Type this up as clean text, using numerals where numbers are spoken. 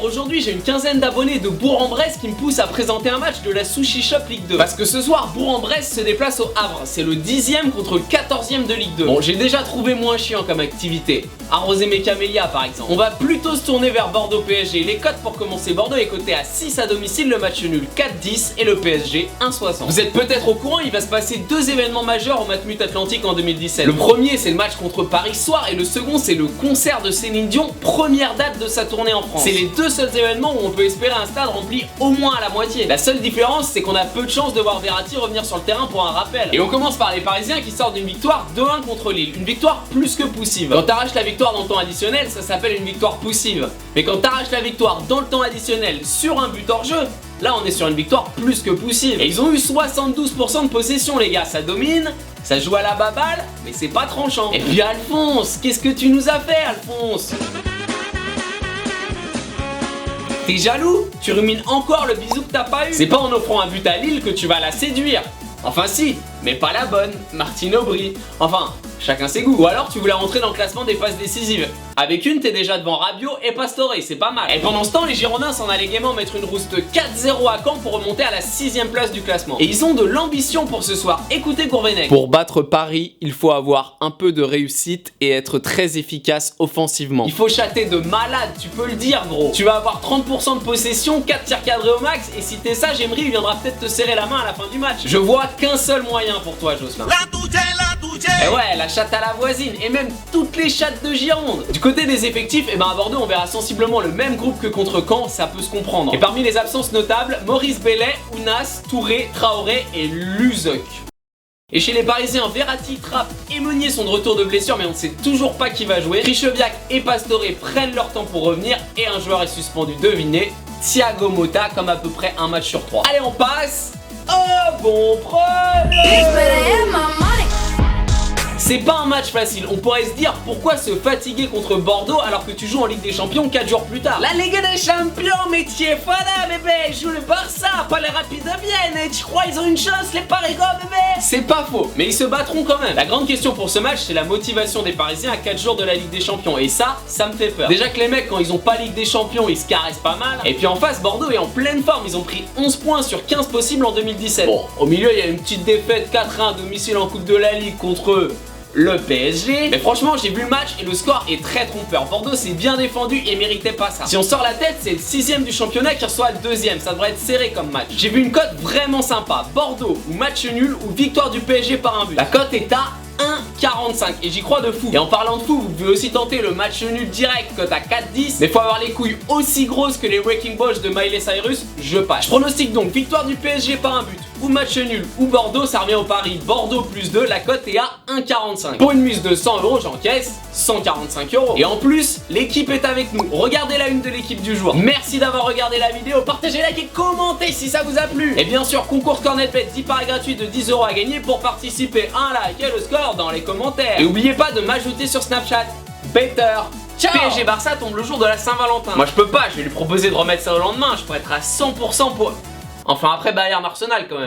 aujourd'hui j'ai une quinzaine d'abonnés de Bourg-en-Bresse qui me poussent à présenter un match de la Sushi Shop Ligue 2. Parce que ce soir, Bourg-en-Bresse se déplace au Havre. C'est le 10e contre le 14e de Ligue 2. Bon, j'ai déjà trouvé moins chiant comme activité. Arroser mes camélias par exemple. On va plutôt se tourner vers Bordeaux PSG. Les cotes pour commencer, Bordeaux est coté à 6 à domicile, le match nul 4-10 et le PSG 1,60. Vous êtes peut-être au courant, il va se passer deux événements majeurs au Matmut Atlantique en 2017. Le premier c'est le match contre Paris soir et le second c'est le concert de Céline Dion, première date de sa tournée en France. C'est les deux seuls événements où on peut espérer un stade rempli au moins à la moitié. La seule différence c'est qu'on a peu de chance de voir Verratti revenir sur le terrain pour un rappel. Et on commence par les Parisiens qui sortent d'une victoire 2-1 contre Lille. Une victoire plus que poussive. Quand t'arraches la victoire dans le temps additionnel, ça s'appelle une victoire poussive. Mais quand t'arraches la victoire dans le temps additionnel sur un but hors jeu, là on est sur une victoire plus que poussive. Et ils ont eu 72% de possession les gars, ça domine, ça joue à la baballe, mais c'est pas tranchant. Et puis Alphonse, qu'est-ce que tu nous as fait Alphonse? T'es jaloux? Tu rumines encore le bisou que t'as pas eu? C'est pas en offrant un but à Lille que tu vas la séduire. Enfin si, mais pas la bonne, Martine Aubry. Enfin, chacun ses goûts. Ou alors tu voulais rentrer dans le classement des passes décisives. Avec une, t'es déjà devant Rabiot et Pastore, c'est pas mal. Et pendant ce temps, les Girondins s'en allaient gaiement mettre une rouste 4-0 à Caen pour remonter à la 6ème place du classement. Et ils ont de l'ambition pour ce soir. Écoutez Gourvenec. Pour battre Paris, il faut avoir un peu de réussite et être très efficace offensivement. Il faut chatter de malade, tu peux le dire gros. Tu vas avoir 30% de possession, 4 tirs cadrés au max, et si t'es sage, Emery viendra peut-être te serrer la main à la fin du match. Je vois qu'un seul moyen pour toi, Jocelyn. Et ouais, la chatte à la voisine, et même toutes les chattes de Gironde. Du côté des effectifs, et ben à Bordeaux on verra sensiblement le même groupe que contre Caen, ça peut se comprendre. Et parmi les absences notables, Maurice Bellet, Ounas, Touré, Traoré et Luzoc. Et chez les Parisiens, Verratti, Trapp et Meunier sont de retour de blessure, mais on ne sait toujours pas qui va jouer. Richeviac et Pastore prennent leur temps pour revenir, et un joueur est suspendu, devinez, Thiago Motta, comme à peu près un match sur 3. Allez, on passe au bon problème. C'est pas un match facile, on pourrait se dire pourquoi se fatiguer contre Bordeaux alors que tu joues en Ligue des Champions 4 jours plus tard. La Ligue des Champions, mais tu es fada bébé, joue le Barça, pas les Rapides de Vienne, et tu crois ils ont une chance les Parigots bébé? C'est pas faux, mais ils se battront quand même. La grande question pour ce match c'est la motivation des Parisiens à 4 jours de la Ligue des Champions, et ça me fait peur. Déjà que les mecs quand ils ont pas Ligue des Champions ils se caressent pas mal, et puis en face Bordeaux est en pleine forme, ils ont pris 11 points sur 15 possibles en 2017. Bon, au milieu il y a une petite défaite 4-1 à domicile en Coupe de la Ligue contre le PSG. Mais franchement j'ai vu le match et le score est très trompeur. Bordeaux s'est bien défendu et méritait pas ça. Si on sort la tête, c'est le 6ème du championnat qui reçoit le 2ème. Ça devrait être serré comme match. J'ai vu une cote vraiment sympa. Bordeaux ou match nul ou victoire du PSG par un but. La cote est à 1,45 et j'y crois de fou. Et en parlant de fou, vous pouvez aussi tenter le match nul direct, cote à 4,10. Mais faut avoir les couilles aussi grosses que les Wrecking Balls de Miley Cyrus, je passe. Je pronostique donc victoire du PSG par un but, ou match nul, ou Bordeaux, ça revient au pari Bordeaux plus 2, la cote est à 1,45. Pour une mise de 100 €, j'encaisse 145 €. Et en plus, l'équipe est avec nous. Regardez la une de l'équipe du jour. Merci d'avoir regardé la vidéo, partagez, likez, commentez si ça vous a plu. Et bien sûr, concours Cornetbet, 10 paris gratuits de 10 € à gagner. Pour participer, un like et le score dans les commentaires. Et n'oubliez pas de m'ajouter sur Snapchat. Better. Ciao. PSG Barça tombe le jour de la Saint-Valentin. Moi je peux pas, je vais lui proposer de remettre ça au lendemain. Je pourrais être à 100% pour... Enfin après Bayern Arsenal quand même.